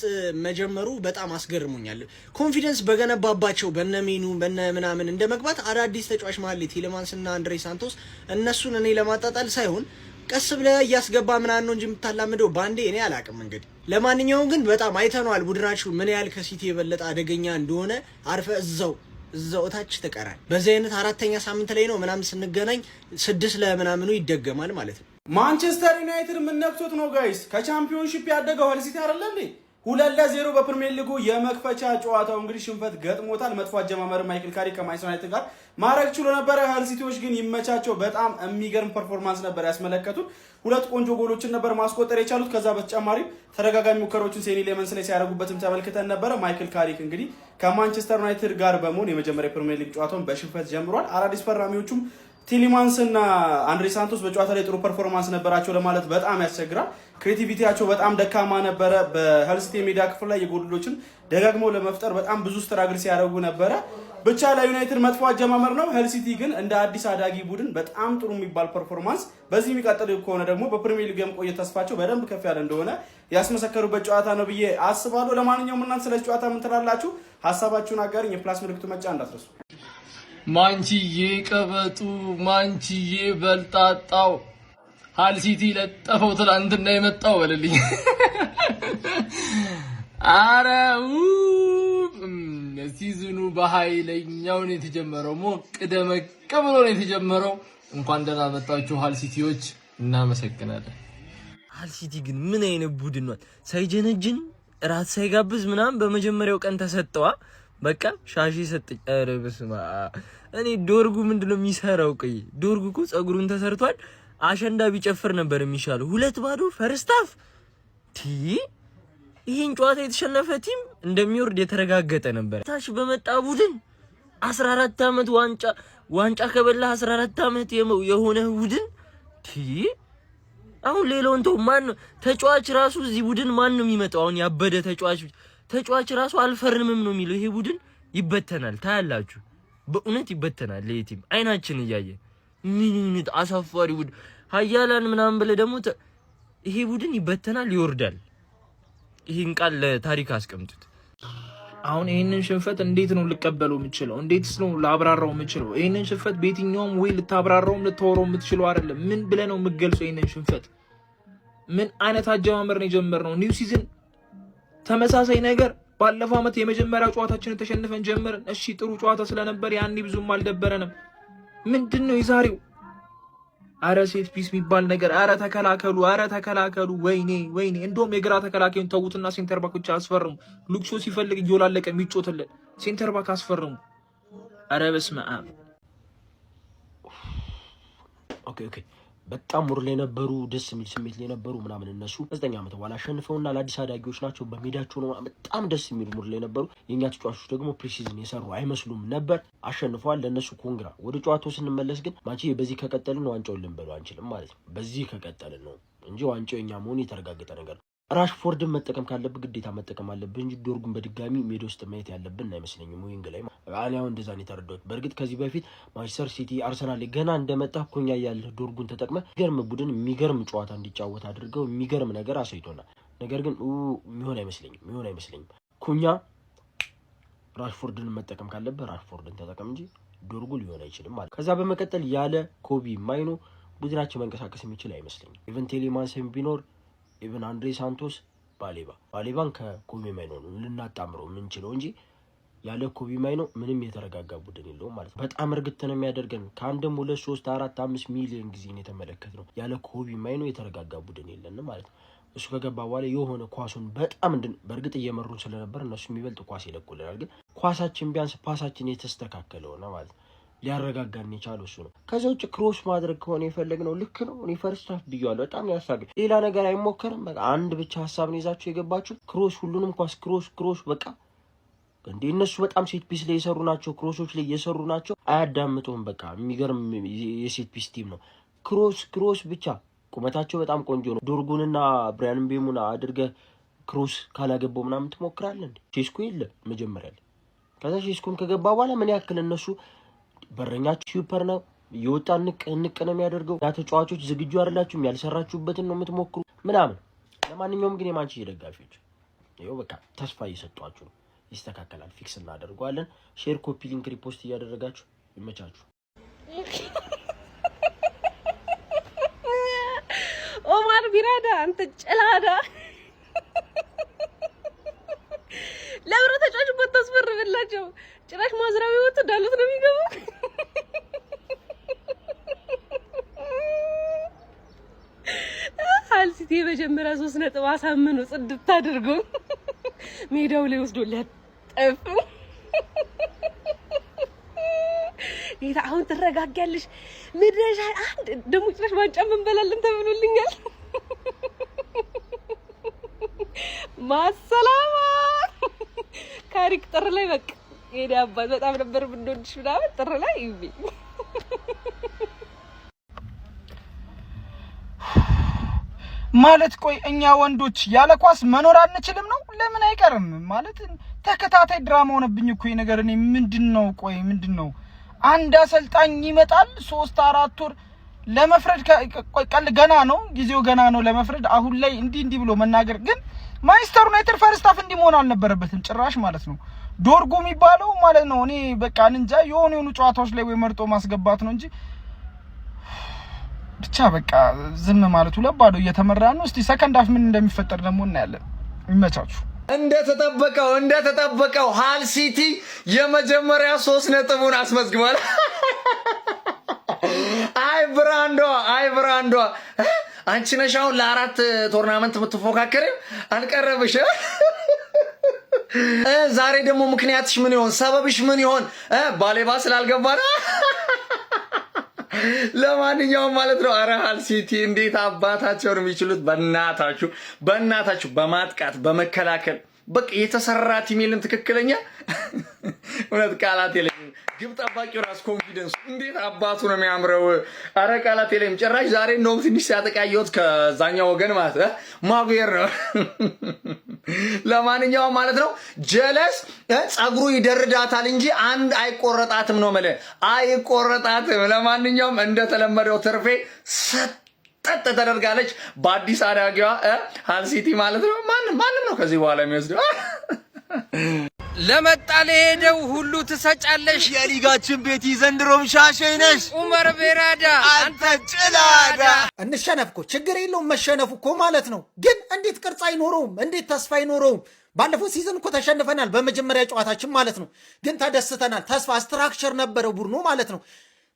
መጀመሩ በጣም አስገርሞኛል። ኮንፊደንስ በገነባባቸው በነሜኑ በነ ምናምን እንደመግባት አዳዲስ ተጫዋች ማለት ቴሌማንስና አንድሬ ሳንቶስ እነሱን እኔ ለማጣጣል ሳይሆን ቀስ ብለህ እያስገባ ምናምን ነው እንጂ የምታላምደው ባንዴ እኔ አላቅም። እንግዲህ ለማንኛውም ግን በጣም አይተነዋል ቡድናችሁ ምን ያህል ከሲቲ የበለጠ አደገኛ እንደሆነ። አርፈ እዛው እዛው ታች ተቀራል። በዚህ አይነት አራተኛ ሳምንት ላይ ነው ምናምን ስንገናኝ 6 ለምናምኑ ይደገማል ማለት ነው። ማንቸስተር ዩናይትድ ምን ነክቶት ነው ጋይስ? ከቻምፒዮንሺፕ ያደገው ሀል ሲቲ አይደለ እንዴ? 2-0 በፕሪሚየር ሊጉ የመክፈቻ ጨዋታው እንግዲህ ሽንፈት ገጥሞታል። መጥፎ አጀማመር ማይክል ካሪክ ከማንቸስተር ዩናይትድ ጋር ማድረግ ችሎ ነበር። ሀል ሲቲዎች ግን ይመቻቸው፣ በጣም የሚገርም ፐርፎርማንስ ነበር ያስመለከቱት። 2 ቆንጆ ጎሎችን ነበር ማስቆጠር የቻሉት። ከዛ በተጨማሪም ተደጋጋሚ ሙከራዎችን ሴኒ ሌመንስ ላይ ሲያደርጉበትም ተመልክተን ነበረ። ማይክል ካሪክ እንግዲህ ከማንቸስተር ዩናይትድ ጋር በመሆን የመጀመሪያ ፕሪሚየር ሊግ ጨዋታውን በሽንፈት ጀምሯል። አዳዲስ ፈራሚዎቹም ቲሊማንስ እና አንድሬ ሳንቶስ በጨዋታ ላይ ጥሩ ፐርፎርማንስ ነበራቸው ለማለት በጣም ያስቸግራል። ክሬቲቪቲያቸው በጣም ደካማ ነበረ። በሀል ሲቲ ሜዳ ክፍል ላይ የጎሎችን ደጋግመው ለመፍጠር በጣም ብዙ ስትራግል ሲያደርጉ ነበረ። ብቻ ለዩናይትድ መጥፎ አጀማመር ነው። ሀል ሲቲ ግን እንደ አዲስ አዳጊ ቡድን በጣም ጥሩ የሚባል ፐርፎርማንስ በዚህ የሚቀጥል ከሆነ ደግሞ በፕሪሚየር ሊግ የመቆየት ተስፋቸው በደንብ ከፍ ያለ እንደሆነ ያስመሰከሩበት ጨዋታ ነው ብዬ አስባለሁ። ለማንኛውም እናንተ ስለዚህ ጨዋታ ምን ትላላችሁ? ሀሳባችሁን አጋሩኝ። የፕላስ ምልክቱ መጫ እንዳትረሱ። ማንቺዬ ቀበጡ፣ ማንቺዬ በልጣጣው፣ ሀል ሲቲ ለጠፈው ትላንትና የመጣው በልልኝ። አረ ሲዝኑ በኃይለኛው ነው የተጀመረው። ሞቅ ደመቅ ብሎ ነው የተጀመረው። እንኳን ደህና መጣችሁ ሀል ሲቲዎች፣ እናመሰግናለን። ሀል ሲቲ ግን ምን አይነት ቡድን ነው? ሳይጀነጅን ራት ሳይጋብዝ ምናምን በመጀመሪያው ቀን ተሰጠዋ። በቃ ሻሺ ሰጠኝ። አረ በስማ እኔ ዶርጉ ምንድነው የሚሰራው? ቆይ ዶርጉ እኮ ጸጉሩን ተሰርቷል። አሸንዳ ቢጨፍር ነበር የሚሻለው። 2-0 ፈርስት ሃፍ ይሄን ጨዋታ የተሸነፈ ቲም እንደሚወርድ የተረጋገጠ ነበር። ታች በመጣ ቡድን 14 አመት ዋንጫ ከበላ 14 አመት የሆነ ቡድን አሁን ሌላውን ተው። ማን ነው ተጫዋች ራሱ እዚህ ቡድን ማን ነው የሚመጣው? አሁን ያበደ ተጫዋች ራሱ አልፈርምም ነው የሚለው። ይሄ ቡድን ይበተናል። ታያላችሁ፣ በእውነት ይበተናል። ይሄ ቲም አይናችን እያየ ምን አሳፋሪ ቡድን ሀያላን ምናምን ብለ ደግሞ ይሄ ቡድን ይበተናል፣ ይወርዳል። ይሄን ቃል ለታሪክ አስቀምጡት። አሁን ይሄንን ሽንፈት እንዴት ነው ልቀበለው የምችለው? እንዴትስ ነው ላብራራው የምችለው? ይሄንን ሽንፈት በየትኛውም ወይ ልታብራራውም ልታወራው የምትችለው አይደለም። ምን ብለህ ነው የምትገልጸው? ይሄንን ሽንፈት ምን አይነት አጀማመር ነው የጀመርነው? ኒው ሲዝን ተመሳሳይ ነገር። ባለፈው አመት የመጀመሪያ ጨዋታችንን ተሸንፈን ጀመርን። እሺ ጥሩ ጨዋታ ስለነበር ያኔ ብዙም አልደበረንም። ምንድነው የዛሬው? አረ ሴት ፒስ የሚባል ነገር፣ አረ ተከላከሉ። ወይኔ እንደውም የግራ ተከላካዩን ተውትና ሴንተር ባክ ብቻ አስፈርሙ። ሉክሾ ሲፈልግ እየወላለቀ የሚጮትልን ሴንተር ባክ አስፈርሙ። አረ በስመ አብ። ኦኬ በጣም ሙር ላይ ነበሩ፣ ደስ የሚል ስሜት ላይ ነበሩ ምናምን። እነሱ 9 አመት በኋላ አሸንፈውና ለአዲስ አዳጊዎች ናቸው። በሜዳቸው ነው በጣም ደስ የሚል ሙር ላይ ነበሩ። የኛ ተጫዋቾች ደግሞ ፕሪሲዝን የሰሩ አይመስሉም ነበር። አሸንፈዋል፣ ለነሱ ኮንግራ። ወደ ጨዋታው ስንመለስ ግን ማንቺ በዚህ ከቀጠልን ዋንጫውን ልንበለው አንችልም ማለት ነው። በዚህ ከቀጠልን ነው እንጂ ዋንጫው የኛ መሆኑ የተረጋገጠ ነገር ነው። ራሽፎርድን መጠቀም ካለብህ ግዴታ መጠቀም አለብህ እንጂ ዶርጉን በድጋሚ ሜዳ ውስጥ ማየት ያለብን አይመስለኝም። ዊንግ ላይ አሁን እንደዛ ነው የተረዳሁት። በእርግጥ ከዚህ በፊት ማንቸስተር ሲቲ፣ አርሰናል ላይ ገና እንደመጣ ኮኛ ያለ ዶርጉን ተጠቅመ የሚገርም ቡድን የሚገርም ጨዋታ እንዲጫወት አድርገው የሚገርም ነገር አሳይቶናል። ነገር ግን የሚሆን አይመስለኝም። ኩኛ ራሽፎርድን መጠቀም ካለብህ ራሽፎርድን ተጠቀም እንጂ ዶርጉ ሊሆን አይችልም ማለት። ከዛ በመቀጠል ያለ ኮቢ ማይኖ ቡድናችን መንቀሳቀስ የሚችል አይመስለኝም። ኢቨን ቴሌማንስ ቢኖር ኢቨን አንድሬ ሳንቶስ ባሌባን ከኮቢ ማይኖ ነው ልናጣምረው የምንችለው እንጂ ያለ ኮቢ ማይኖ ምንም የተረጋጋ ቡድን የለውም ማለት ነው። በጣም እርግጥ ነው የሚያደርገን። ከአንድም 2 3 4 5 ሚሊዮን ጊዜ ነው የተመለከትነው። ያለ ኮቢ ማይኖ የተረጋጋ ቡድን የለንም ማለት ነው። እሱ ከገባ በኋላ የሆነ ኳሱን በጣም በእርግጥ እየመሩን ስለነበር እነሱ የሚበልጥ ኳስ ይለቁልናል። ግን ኳሳችን ቢያንስ ፓሳችን የተስተካከለ ሆነ ማለት ነው። ሊያረጋጋን የቻለው እሱ ነው። ከዛ ውጭ ክሮስ ማድረግ ከሆነ የፈለግነው ልክ ነው። እኔ ፈርስት ሃፍ ብያለሁ፣ በጣም ያሳገ ሌላ ነገር አይሞከርም። በቃ አንድ ብቻ ሀሳብ ነው ይዛችሁ የገባችሁ፣ ክሮስ፣ ሁሉንም ኳስ ክሮስ። በቃ እንዴ እነሱ በጣም ሴት ፒስ ላይ የሰሩ ናቸው፣ ክሮሶች ላይ የሰሩ ናቸው። አያዳምጡም። በቃ የሚገርም የሴት ፒስ ቲም ነው። ክሮስ ብቻ። ቁመታቸው በጣም ቆንጆ ነው። ዶርጉንና ብራያን ምቤሞን አድርገህ ክሮስ ካላገባው ምናምን ትሞክራለህ እንዴ? ሼስኮ የለ መጀመሪያ ላይ። ከዛ ሼስኮም ከገባ በኋላ ምን ያክል እነሱ በረኛችሁ ሱፐር ነው የወጣ ንቅ ነው የሚያደርገው። ያ ተጫዋቾች ዝግጁ አይደላችሁም፣ ያልሰራችሁበትን ነው የምትሞክሩ ምናምን። ለማንኛውም ግን የማንቸስተር ደጋፊዎች ይኸው በቃ ተስፋ እየሰጧችሁ ነው። ይስተካከላል፣ ፊክስ እናደርገዋለን። ሼር፣ ኮፒ ሊንክ፣ ሪፖስት እያደረጋችሁ ይመቻችሁ። ኦማር ቢራዳ አንተ ጨላዳ ለብሮ ተጫዋች ተስፈርብላቸው ጭራሽ ማዝራዊ ወጥ ዳሉት ነው የሚገባው። አልሲቲ የመጀመሪያ 3 ነጥብ አሳምኖ ጽድት አድርጎ ሜዳው ላይ ወስዶ ለጠፍ ይታ አሁን ትረጋጋለሽ ምድረሻ አንድ ደሞ ጭራሽ ዋንጫ እንበላለን ተብሎልኛል። ማሰላማ ካሪክ ጥር ላይ በቃ የኔ አባት በጣም ነበር ብንወድሽ ምናምን ጥር ላይ ይቢ ማለት ቆይ እኛ ወንዶች ያለ ኳስ መኖር አንችልም ነው? ለምን አይቀርም ማለት ተከታታይ ድራማ ሆነብኝ እኮ ይሄ ነገር። እኔ ምንድነው ቆይ ምንድነው አንድ አሰልጣኝ ይመጣል 3-4 ወር ለመፍረድ ቀል ገና ነው ጊዜው ገና ነው ለመፍረድ። አሁን ላይ እንዲህ ብሎ መናገር ግን ማንቸስተር ዩናይትድ ፈርስት ሃፍ እንዲህ መሆን አልነበረበትም ጭራሽ ማለት ነው። ዶርጎ የሚባለው ማለት ነው እኔ በቃ እንጃ የሆኑ ጨዋታዎች ላይ ወይ መርጦ ማስገባት ነው እንጂ ብቻ በቃ ዝም ማለቱ ለባዶ እየተመራ ነው። እስቲ ሰከንድ ሃፍ ምን እንደሚፈጠር ደግሞ እናያለን። ይመቻችሁ። እንደተጠበቀው ሃል ሲቲ የመጀመሪያ 3 ነጥቡን አስመዝግቧል። አይ ብራንዷ አንቺ ነሽ አሁን ለ4 ቶርናመንት የምትፎካከሪው አልቀረብሽ። ዛሬ ደግሞ ምክንያትሽ ምን ይሆን? ሰበብሽ ምን ይሆን? ባሌባ ስላልገባ ነው። ለማንኛውም ማለት ነው አረ ሃል ሲቲ እንዴት አባታቸው ነው የሚችሉት? በእናታችሁ በማጥቃት በመከላከል በቃ የተሰራ ቲም የለም ትክክለኛ እውነት ቃላት የለኝም። ግብ ጠባቂው ራስ ኮንፊደንስ እንዴት አባቱ ነው የሚያምረው። አረ ቃላት የለኝም። ጭራሽ ዛሬ እንደውም ትንሽ ሲያጠቃየውት ከዛኛው ወገን ማለት ማጉየር ነው። ለማንኛውም ማለት ነው ጀለስ ጸጉሩ ይደርዳታል እንጂ አንድ አይቆረጣትም ነው ማለት አይቆረጣትም። ለማንኛውም እንደተለመደው ትርፌ ጠጥ ተደርጋለች በአዲስ አዳጊዋ ሃል ሲቲ ማለት ነው። ማንም ነው ከዚህ በኋላ የሚወስደው። ለመጣ ለሄደው ሁሉ ትሰጫለሽ። የሊጋችን ቤቲ ዘንድሮም ሻሸኝ ነሽ። ኡመር ቤራዳ አንተ ጭላዳ። እንሸነፍኮ ችግር የለውም መሸነፉ እኮ ማለት ነው። ግን እንዴት ቅርጽ አይኖረውም? እንዴት ተስፋ አይኖረውም? ባለፈው ሲዝን እኮ ተሸንፈናል በመጀመሪያ ጨዋታችን ማለት ነው። ግን ተደስተናል። ተስፋ ስትራክቸር ነበረው ቡድኑ ማለት ነው።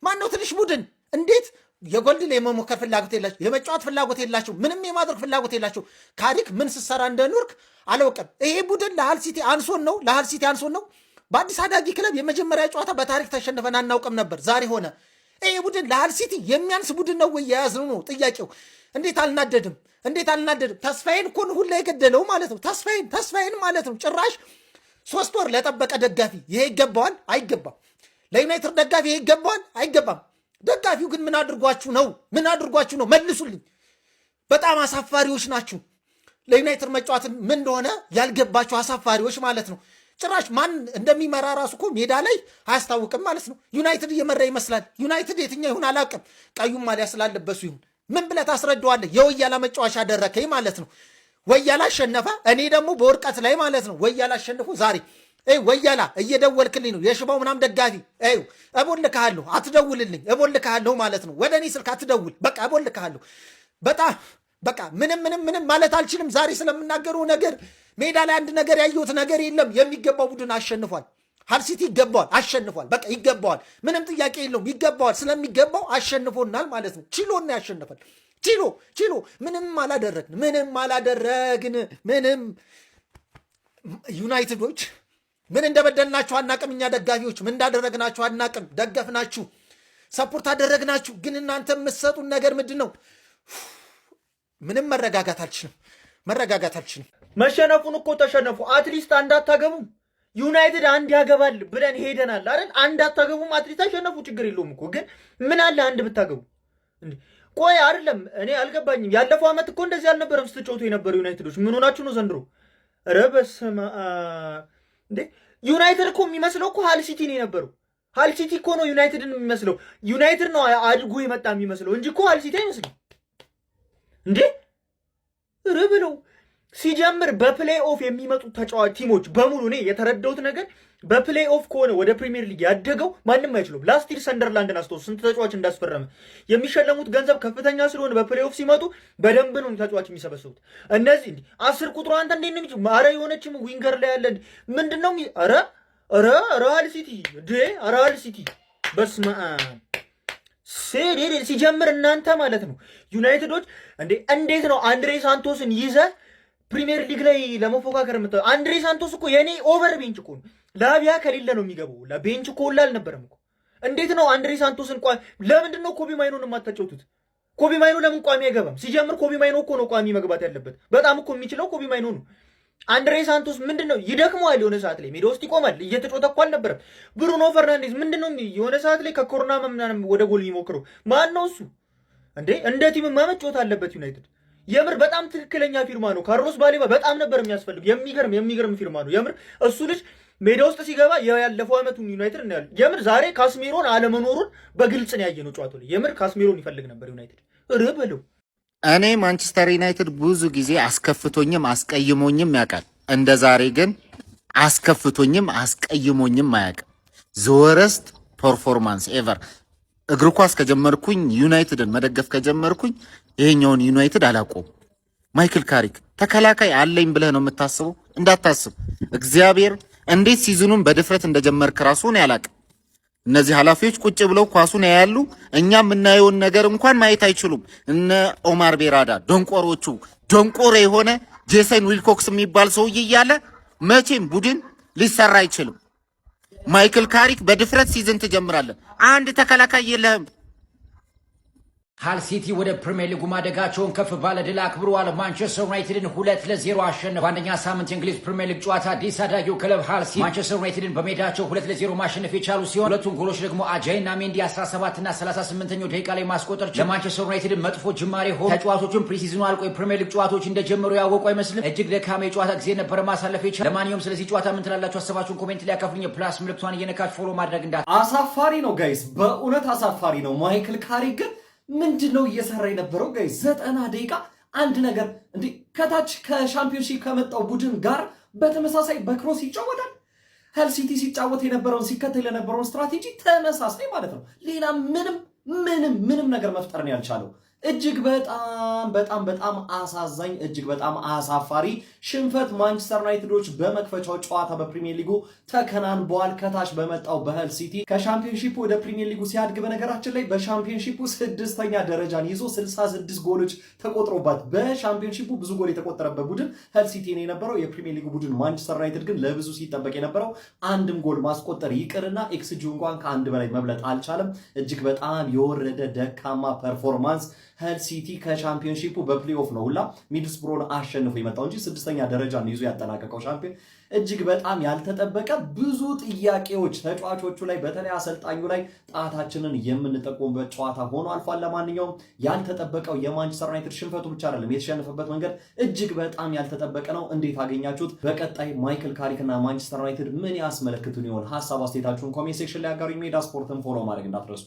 ማነው ትንሽ ቡድን እንዴት የጎልድን የመሞከር ፍላጎት የላቸው፣ የመጫወት ፍላጎት የላቸው፣ ምንም የማድረግ ፍላጎት የላቸው። ካሪክ ምን ስትሰራ እንደኖርክ አላውቅም። ይሄ ቡድን ለሃል ሲቲ አንሶን ነው። በአዲስ አዳጊ ክለብ የመጀመሪያ ጨዋታ በታሪክ ተሸንፈን አናውቅም ነበር። ዛሬ ሆነ። ይሄ ቡድን ለሃል ሲቲ የሚያንስ ቡድን ነው ወይ የያዝነው ነው ጥያቄው። እንዴት አልናደድም? ተስፋዬን እኮ ሁላ የገደለው ማለት ነው። ተስፋዬን ማለት ነው። ጭራሽ 3 ወር ለጠበቀ ደጋፊ ይሄ ይገባዋል? አይገባም። ለዩናይትድ ደጋፊ ይሄ ይገባዋል? አይገባም። ደጋፊው ግን ምን አድርጓችሁ ነው? መልሱልኝ። በጣም አሳፋሪዎች ናችሁ። ለዩናይትድ መጫወት ምን እንደሆነ ያልገባችሁ አሳፋሪዎች ማለት ነው። ጭራሽ ማን እንደሚመራ ራሱ እኮ ሜዳ ላይ አያስታውቅም ማለት ነው። ዩናይትድ እየመራ ይመስላል። ዩናይትድ የትኛው ይሁን አላውቅም። ቀዩም ማሊያ ስላለበሱ ይሁን ምን ብለህ ታስረዳዋለህ? የወያላ መጫወቻ አደረከኝ ማለት ነው። ወያላ አሸነፈ፣ እኔ ደግሞ በወርቀት ላይ ማለት ነው። ወያላ አሸንፎ ዛሬ ወያላ እየደወልክልኝ ነው የሽባው ምናም ደጋፊ እቦልክሃለሁ፣ አትደውልልኝ፣ እቦልክሃለሁ ማለት ነው። ወደ እኔ ስልክ አትደውል፣ በቃ እቦልክሃለሁ። በቃ ምንም ማለት አልችልም። ዛሬ ስለምናገረው ነገር ሜዳ ላይ አንድ ነገር ያየሁት ነገር የለም። የሚገባው ቡድን አሸንፏል። ሃል ሲቲ ይገባዋል፣ አሸንፏል። በቃ ይገባዋል፣ ምንም ጥያቄ የለውም። ይገባዋል፣ ስለሚገባው አሸንፎናል ማለት ነው። ችሎና ያሸንፋል። ችሎ ምንም አላደረግን። ዩናይትዶች ምን እንደበደልናችሁ አናቅም። እኛ ደጋፊዎች ምን እንዳደረግናችሁ አናቅም። ደገፍናችሁ፣ ሰፖርት አደረግናችሁ። ግን እናንተ የምትሰጡን ነገር ምንድን ነው? ምንም መረጋጋት አልችልም። መሸነፉን እኮ ተሸነፉ። አትሊስት አንድ አታገቡም። ዩናይትድ አንድ ያገባል ብለን ሄደናል አይደል? አንድ አታገቡም። አትሊስት ተሸነፉ፣ ችግር የለውም እኮ። ግን ምን አለ አንድ ብታገቡ? ቆይ አይደለም እኔ አልገባኝም። ያለፈው ዓመት እኮ እንደዚህ አልነበረም ስትጫወቱ የነበሩ ዩናይትዶች። ምን ሆናችሁ ነው ዘንድሮ? ኧረ በስመ አብ እንዴ! ዩናይትድ እኮ የሚመስለው እኮ ሃል ሲቲ ነው የነበረው። ሃል ሲቲ እኮ ነው ዩናይትድን የሚመስለው። ዩናይትድ ነው አድጎ የመጣ የሚመስለው እንጂ እኮ ሃል ሲቲ አይመስልም እንዴ! ኧረ ብለው ሲጀምር በፕሌይ ኦፍ የሚመጡ ተጫዋች ቲሞች በሙሉ እኔ የተረዳሁት ነገር በፕሌይ ኦፍ ከሆነ ወደ ፕሪሚየር ሊግ ያደገው ማንም አይችሉም። ላስት ይር ሰንደርላንድን አስተውሉ፣ ስንት ተጫዋች እንዳስፈረመ። የሚሸለሙት ገንዘብ ከፍተኛ ስለሆነ በፕሌይ ኦፍ ሲመጡ በደንብ ነው ተጫዋች የሚሰበስቡት። እነዚህ 10 ቁጥሩ አንተ እንዴት ነው? ኧረ የሆነችም ዊንገር ላይ ያለ ምንድነው? ኧረ ሪያል ሲቲ ሪያል ሲቲ በስመ አብ ሲጀምር እናንተ ማለት ነው ዩናይትዶች እንዴት ነው አንድሬ ሳንቶስን ይዘ ፕሪሚየር ሊግ ላይ ለመፎካከር የምትለው? አንድሬ ሳንቶስ እኮ የኔ ኦቨር ቤንች እኮ ላቢያ ከሌለ ነው የሚገባው። ለቤንች እኮ ሁላ አልነበረም እኮ። እንዴት ነው አንድሬ ሳንቶስን ለምንድን ነው ኮቢ ማይኖን የማታጫውቱት? ኮቢ ማይኖ ለምን ቋሚ አይገባም? ሲጀምር ኮቢ ማይኖ እኮ ነው ቋሚ መግባት ያለበት። በጣም እኮ የሚችለው ኮቢ ማይኖ ነው። አንድሬ ሳንቶስ ምንድነው ይደክመዋል። የሆነ ሰዓት ላይ ሜዳ ውስጥ ይቆማል። እየተጫወተ እኮ አልነበረም። ብሩኖ ፈርናንዴዝ ምንድነው የሆነ ሰዓት ላይ ከኮሮና ምናምን ወደ ጎል የሚሞክረው ማን ነው እሱ? እንደ ቲም መጫወት አለበት ዩናይትድ። የምር በጣም ትክክለኛ ፊርማ ነው። ካርሎስ ባሌባ በጣም ነበር የሚያስፈልግ። የሚገርም ፊርማ ነው የምር። እሱ ልጅ ሜዳ ውስጥ ሲገባ ያለፈው አመቱን ዩናይትድ እናያለን። የምር ዛሬ ካስሜሮን አለመኖሩን በግልጽ ነው ያየነው ጨዋታው ላይ። የምር ካስሜሮን ይፈልግ ነበር ዩናይትድ በለው። እኔ ማንቸስተር ዩናይትድ ብዙ ጊዜ አስከፍቶኝም አስቀይሞኝም ያውቃል። እንደ ዛሬ ግን አስከፍቶኝም አስቀይሞኝም አያውቅም። ዘወረስት ፐርፎርማንስ ኤቨር። እግር ኳስ ከጀመርኩኝ ዩናይትድን መደገፍ ከጀመርኩኝ ይሄኛውን ዩናይትድ አላቆም። ማይክል ካሪክ ተከላካይ አለኝ ብለህ ነው የምታስበው? እንዳታስብ። እግዚአብሔር እንዴት ሲዝኑን በድፍረት እንደጀመርክ ራሱ ነው ያላቅም። እነዚህ ኃላፊዎች ቁጭ ብለው ኳሱን ያያሉ። እኛ የምናየውን ነገር እንኳን ማየት አይችሉም። እነ ኦማር ቤራዳ ደንቆሮቹ፣ ደንቆሮ የሆነ ጄሰን ዊልኮክስ የሚባል ሰውዬ እያለ መቼም ቡድን ሊሰራ አይችልም። ማይክል ካሪክ በድፍረት ሲዝን ትጀምራለህ። አንድ ተከላካይ የለህም። ሃል ሲቲ ወደ ፕሪሚየር ሊጉ ማደጋቸውን ከፍ ባለ ድል አክብረዋል። ማንቸስተር ዩናይትድን 2-0 አሸነፉ። በአንደኛ ሳምንት የእንግሊዝ ፕሪሚየር ሊግ ጨዋታ አዲስ አዳጊው ክለብ ሃል ሲቲ ማንቸስተር ዩናይትድን በሜዳቸው 2-0 ማሸነፍ የቻሉ ሲሆን ሁለቱን ጎሎች ደግሞ አጃይና ሜንዲ 17 እና 38ኛው ደቂቃ ላይ ማስቆጠር ለማንቸስተር ዩናይትድን መጥፎ ጅማሬ ሆኖ ተጫዋቾቹን ፕሪሲዝኑ አልቆ የፕሪሚየር ሊግ ጨዋታዎች እንደጀመሩ ያወቁ አይመስልም። እጅግ ደካማ የጨዋታ ጊዜ ነበረ ማሳለፍ የቻለ። ለማንኛውም ስለዚህ ጨዋታ ምን ትላላችሁ? ሀሳባችሁን ኮሜንት ላይ ያካፍሉኝ። ፕላስ ምልክቷን እየነካችሁ ፎሎ ማድረግ አሳፋሪ ነው ጋይስ፣ በእውነት አሳፋሪ ነው። ማይክል ካሪክ ግን ምንድን ነው እየሰራ የነበረው ጋይስ? 90 ደቂቃ አንድ ነገር ከታች ከሻምፒዮንሺፕ ከመጣው ቡድን ጋር በተመሳሳይ በክሮስ ይጫወታል። ሃል ሲቲ ሲጫወት የነበረውን ሲከተል የነበረውን ስትራቴጂ ተመሳሳይ ማለት ነው። ሌላ ምንም ነገር መፍጠር ነው ያልቻለው። እጅግ በጣም አሳዛኝ፣ እጅግ በጣም አሳፋሪ ሽንፈት ማንቸስተር ዩናይትዶች በመክፈቻው ጨዋታ በፕሪሚየር ሊጉ ተከናንበዋል። ከታች በመጣው በሃል ሲቲ ከሻምፒዮንሺፑ ወደ ፕሪሚየር ሊጉ ሲያድግ በነገራችን ላይ በሻምፒዮንሺፑ 6ኛ ደረጃን ይዞ 66 ጎሎች ተቆጥሮባት በሻምፒዮንሺፑ ብዙ ጎል የተቆጠረበት ቡድን ሃል ሲቲ ነው የነበረው። የፕሪሚየር ሊጉ ቡድን ማንቸስተር ዩናይትድ ግን ለብዙ ሲጠበቅ የነበረው አንድም ጎል ማስቆጠር ይቅርና ኤክስጂው እንኳን ከአንድ በላይ መብለጥ አልቻለም። እጅግ በጣም የወረደ ደካማ ፐርፎርማንስ ሃል ሲቲ ከሻምፒዮንሺፑ በፕሌኦፍ ነው ሁላ ሚድልስብሮን አሸንፎ የመጣው እንጂ 6ኛ ደረጃን ይዞ ያጠናቀቀው ሻምፒዮን እጅግ በጣም ያልተጠበቀ ብዙ ጥያቄዎች ተጫዋቾቹ ላይ በተለይ አሰልጣኙ ላይ ጣታችንን የምንጠቁምበት ጨዋታ ሆኖ አልፏል። ለማንኛውም ያልተጠበቀው የማንቸስተር ዩናይትድ ሽንፈቱ ብቻ አይደለም፣ የተሸነፈበት መንገድ እጅግ በጣም ያልተጠበቀ ነው። እንዴት አገኛችሁት? በቀጣይ ማይክል ካሪክ እና ማንቸስተር ዩናይትድ ምን ያስመለክቱን ይሆን? ሀሳብ አስተያየታችሁን ኮሜንት ሴክሽን ላይ አጋሩኝ። ሜዳ ስፖርትን ፎሎ ማድረግ እንዳትረሱ።